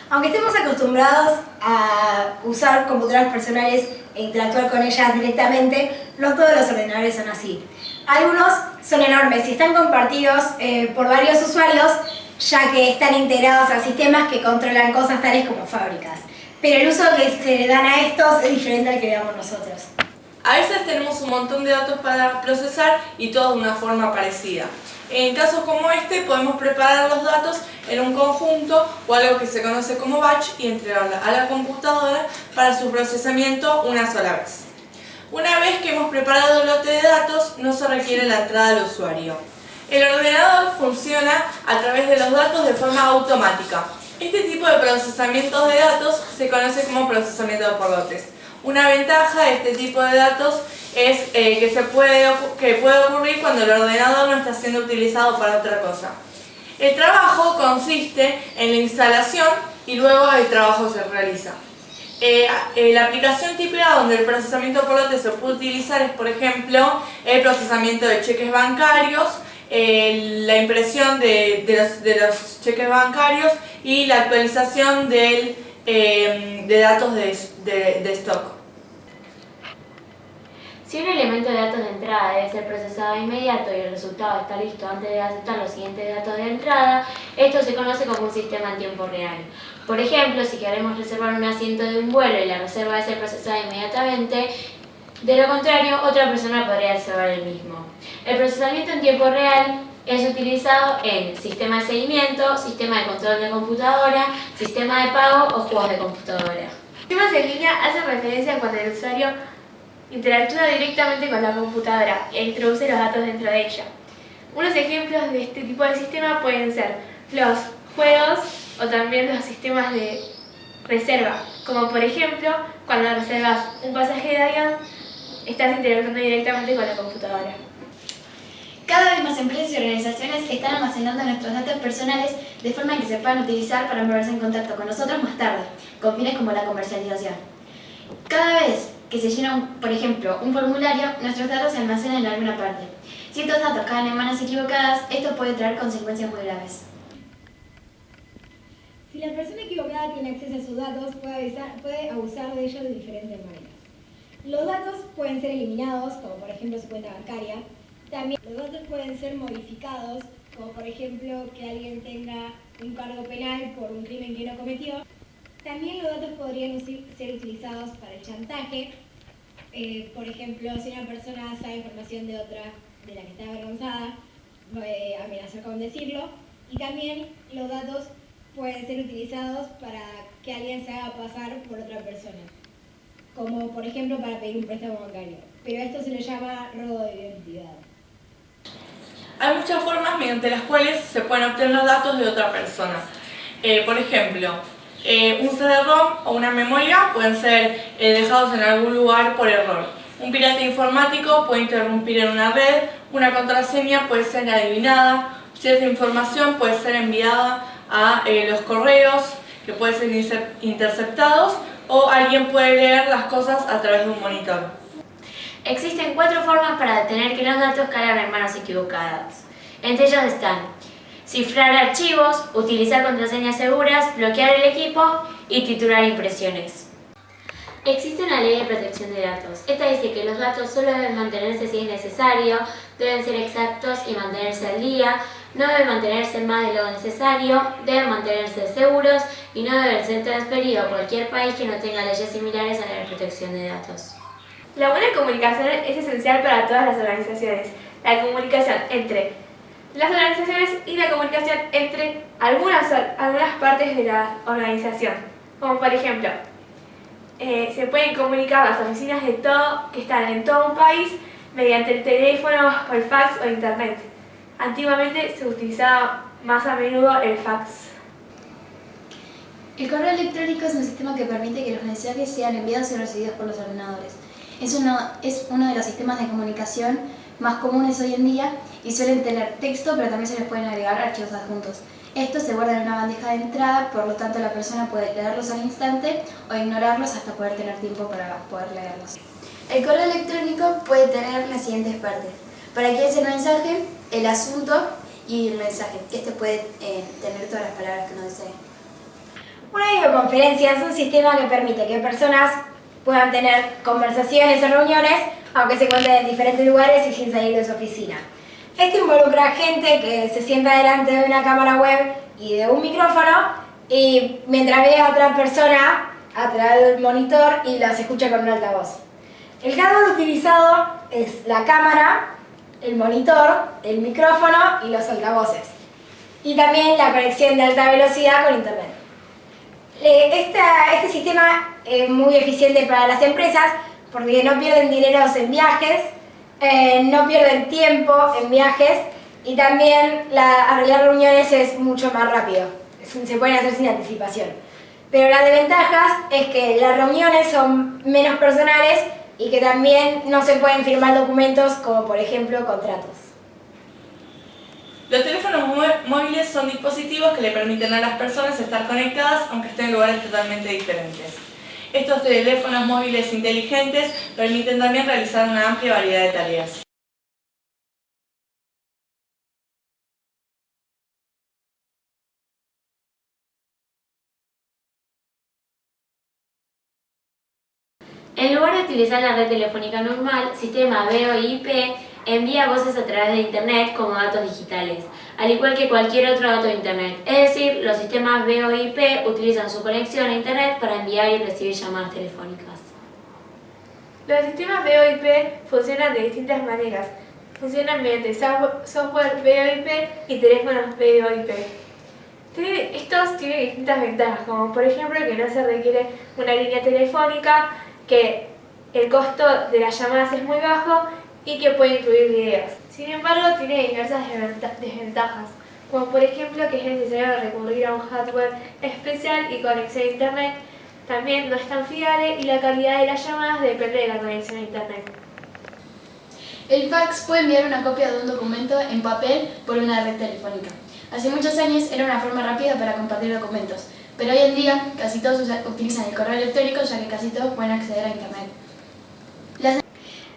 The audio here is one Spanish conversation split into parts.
Aunque estemos acostumbrados a usar computadoras personales e interactuar con ellas directamente, no todos los ordenadores son así. Algunos son enormes y están compartidos por varios usuarios, ya que están integrados a sistemas que controlan cosas tales como fábricas. Pero el uso que se le dan a estos es diferente al que le damos nosotros. A veces tenemos un montón de datos para procesar y todos de una forma parecida. En casos como este podemos preparar los datos en un conjunto o algo que se conoce como batch y entregarla a la computadora para su procesamiento una sola vez. Una vez que hemos preparado el lote de datos, no se requiere la entrada del usuario. El ordenador funciona a través de los datos de forma automática. Este tipo de procesamiento de datos se conoce como procesamiento por lotes. Una ventaja de este tipo de datos es que puede ocurrir cuando el ordenador no está siendo utilizado para otra cosa. El trabajo consiste en la instalación y luego el trabajo se realiza. La aplicación típica donde el procesamiento por lotes se puede utilizar es, por ejemplo, el procesamiento de cheques bancarios, la impresión de los cheques bancarios y la actualización de datos de stock. Si un elemento de datos de entrada debe ser procesado de inmediato y el resultado está listo antes de aceptar los siguientes datos de entrada, esto se conoce como un sistema en tiempo real. Por ejemplo, si queremos reservar un asiento de un vuelo y la reserva debe ser procesada inmediatamente, de lo contrario, otra persona podría reservar el mismo. El procesamiento en tiempo real es utilizado en sistema de seguimiento, sistema de control de computadora, sistema de pago o juegos de computadora. Sistemas en línea hacen referencia a cuando el usuario interactúa directamente con la computadora e introduce los datos dentro de ella. Unos ejemplos de este tipo de sistema pueden ser los juegos o también los sistemas de reserva, como por ejemplo cuando reservas un pasaje de avión, estás interactuando directamente con la computadora. Cada vez más empresas y organizaciones están almacenando nuestros datos personales de forma que se puedan utilizar para ponerse en contacto con nosotros más tarde, con fines como la comercialización. Cada vez que se llena, por ejemplo, un formulario, nuestros datos se almacenan en alguna parte. Si estos datos caen en manos equivocadas, esto puede traer consecuencias muy graves. Si la persona equivocada tiene acceso a sus datos, puede abusar de ellos de diferentes maneras. Los datos pueden ser eliminados, como por ejemplo su cuenta bancaria. También los datos pueden ser modificados, como por ejemplo que alguien tenga un cargo penal por un crimen que no cometió. También los datos podrían ser utilizados para el chantaje. Por ejemplo, si una persona sabe información de otra de la que está avergonzada, amenazar con decirlo. Y también los datos pueden ser utilizados para que alguien se haga pasar por otra persona, como por ejemplo para pedir un préstamo bancario. Pero esto se le llama robo de identidad. Hay muchas formas mediante las cuales se pueden obtener los datos de otra persona. Por ejemplo, un CD-ROM o una memoria pueden ser dejados en algún lugar por error. Un pirata informático puede interrumpir en una red, una contraseña puede ser adivinada, cierta información puede ser enviada a los correos que pueden ser interceptados o alguien puede leer las cosas a través de un monitor. Existen 4 formas para detener que los datos caigan en manos equivocadas. Entre ellas están cifrar archivos, utilizar contraseñas seguras, bloquear el equipo y titular impresiones. Existe una ley de protección de datos. Esta dice que los datos solo deben mantenerse si es necesario, deben ser exactos y mantenerse al día, no deben mantenerse más de lo necesario, deben mantenerse seguros y no deben ser transferidos a cualquier país que no tenga leyes similares a la de protección de datos. La buena comunicación es esencial para todas las organizaciones. La comunicación entre las organizaciones y la comunicación entre algunas partes de la organización. Como por ejemplo, se pueden comunicar las oficinas que están en todo un país mediante el teléfono, o el fax o internet. Antiguamente se utilizaba más a menudo el fax. El correo electrónico es un sistema que permite que los mensajes sean enviados y recibidos por los ordenadores. Es uno de los sistemas de comunicación más comunes hoy en día y suelen tener texto, pero también se les pueden agregar archivos adjuntos. Estos se guardan en una bandeja de entrada, por lo tanto la persona puede leerlos al instante o ignorarlos hasta poder tener tiempo para poder leerlos. El correo electrónico puede tener las siguientes partes: para qué es el mensaje, el asunto y el mensaje, que este puede tener todas las palabras que uno desee. Una videoconferencia es un sistema que permite que personas puedan tener conversaciones o reuniones, aunque se encuentren en diferentes lugares y sin salir de su oficina. Esto involucra a gente que se sienta delante de una cámara web y de un micrófono, y mientras ve a otra persona a través del monitor y las escucha con un altavoz. El hardware utilizado es la cámara, el monitor, el micrófono y los altavoces. Y también la conexión de alta velocidad con internet. Este sistema es muy eficiente para las empresas porque no pierden dinero en viajes, no pierden tiempo en viajes, y también arreglar reuniones es mucho más rápido. Se pueden hacer sin anticipación. Pero la desventajas es que las reuniones son menos personales y que también no se pueden firmar documentos como por ejemplo contratos. Los teléfonos móviles son dispositivos que le permiten a las personas estar conectadas aunque estén en lugares totalmente diferentes. Estos teléfonos móviles inteligentes permiten también realizar una amplia variedad de tareas. En lugar de utilizar la red telefónica normal, sistema VoIP envía voces a través de Internet como datos digitales, al igual que cualquier otro dato de Internet. Es decir, los sistemas VoIP utilizan su conexión a Internet para enviar y recibir llamadas telefónicas. Los sistemas VoIP funcionan de distintas maneras. Funcionan mediante software VoIP y teléfonos VoIP. Estos tienen distintas ventajas, como por ejemplo que no se requiere una línea telefónica, que el costo de las llamadas es muy bajo y que puede incluir videos. Sin embargo, tiene diversas desventajas, como por ejemplo que es necesario recurrir a un hardware especial y conexión a internet. También no es tan fiable y la calidad de las llamadas depende de la conexión a internet. El fax puede enviar una copia de un documento en papel por una red telefónica. Hace muchos años era una forma rápida para compartir documentos, pero hoy en día casi todos utilizan el correo electrónico, ya que casi todos pueden acceder a internet.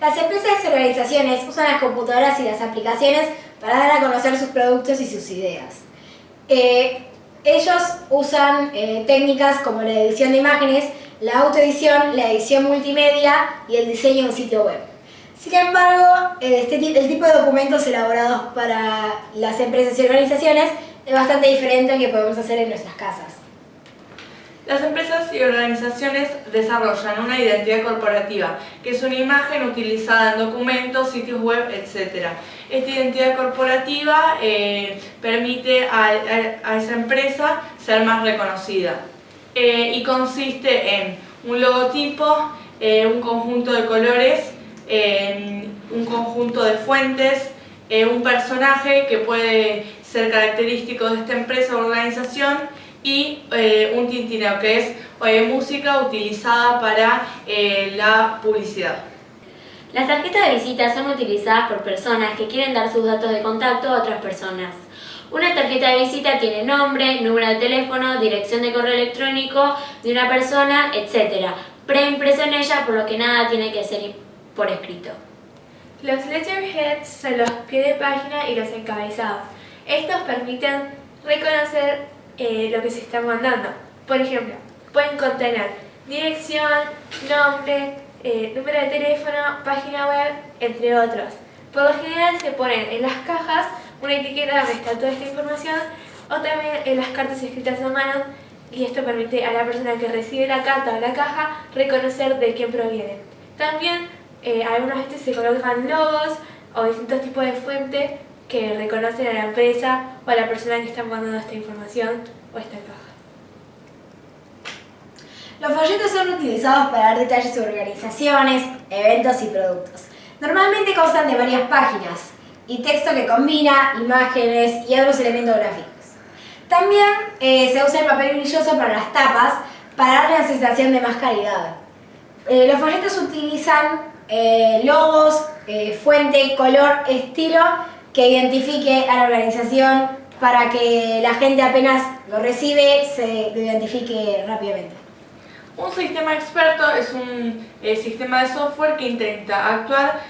Las empresas y organizaciones usan las computadoras y las aplicaciones para dar a conocer sus productos y sus ideas. Ellos usan técnicas como la edición de imágenes, la autoedición, la edición multimedia y el diseño de un sitio web. Sin embargo, el tipo de documentos elaborados para las empresas y organizaciones es bastante diferente al que podemos hacer en nuestras casas. Las empresas y organizaciones desarrollan una identidad corporativa, que es una imagen utilizada en documentos, sitios web, etc. Esta identidad corporativa permite a esa empresa ser más reconocida y consiste en un logotipo, un conjunto de colores, un conjunto de fuentes, un personaje que puede ser característico de esta empresa o organización, y un tintineo, que es música utilizada para la publicidad. Las tarjetas de visita son utilizadas por personas que quieren dar sus datos de contacto a otras personas. Una tarjeta de visita tiene nombre, número de teléfono, dirección de correo electrónico de una persona, etc. Preimpreso en ella, por lo que nada tiene que ser por escrito. Los letterheads son los pies de página y los encabezados. Estos permiten reconocer lo que se está mandando. Por ejemplo, pueden contener dirección, nombre, número de teléfono, página web, entre otros. Por lo general se ponen en las cajas una etiqueta donde está toda esta información, o también en las cartas escritas a mano, y esto permite a la persona que recibe la carta o la caja reconocer de quién proviene. También algunas veces se colocan logos o distintos tipos de fuentes que reconocen a la empresa o a la persona que está mandando esta información o esta caja. Los folletos son utilizados para dar detalles sobre organizaciones, eventos y productos. Normalmente constan de varias páginas y texto que combina imágenes y otros elementos gráficos. También se usa el papel brilloso para las tapas para darle una sensación de más calidad. Los folletos utilizan logos, fuente, color, estilo que identifique a la organización para que la gente apenas lo recibe se lo identifique rápidamente. Un sistema experto es un sistema de software que intenta actuar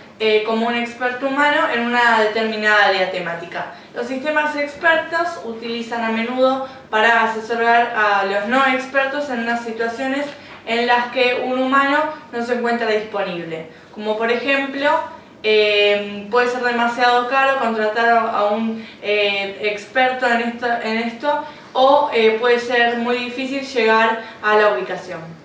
como un experto humano en una determinada área temática. Los sistemas expertos utilizan a menudo para asesorar a los no expertos en unas situaciones en las que un humano no se encuentra disponible. Como por ejemplo, puede ser demasiado caro contratar a un experto en esto o puede ser muy difícil llegar a la ubicación.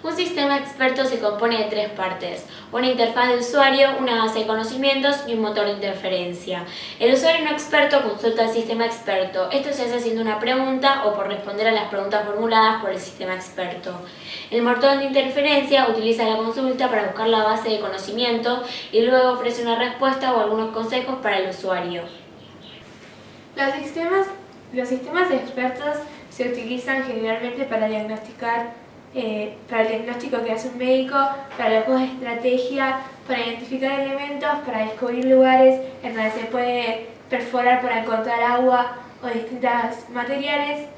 Un sistema experto se compone de tres partes: una interfaz de usuario, una base de conocimientos y un motor de interferencia. El usuario no experto consulta al sistema experto. Esto se hace haciendo una pregunta o por responder a las preguntas formuladas por el sistema experto. El motor de interferencia utiliza la consulta para buscar la base de conocimientos y luego ofrece una respuesta o algunos consejos para el usuario. Los sistemas expertos se utilizan generalmente para el diagnóstico que hace un médico, para los juegos de estrategia, para identificar elementos, para descubrir lugares en donde se puede perforar para encontrar agua o distintos materiales.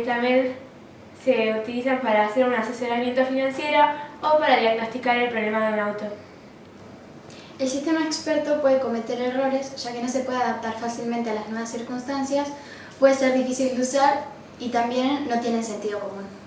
También se utilizan para hacer un asesoramiento financiero o para diagnosticar el problema de un auto. El sistema experto puede cometer errores, ya que no se puede adaptar fácilmente a las nuevas circunstancias, puede ser difícil de usar y también no tiene sentido común.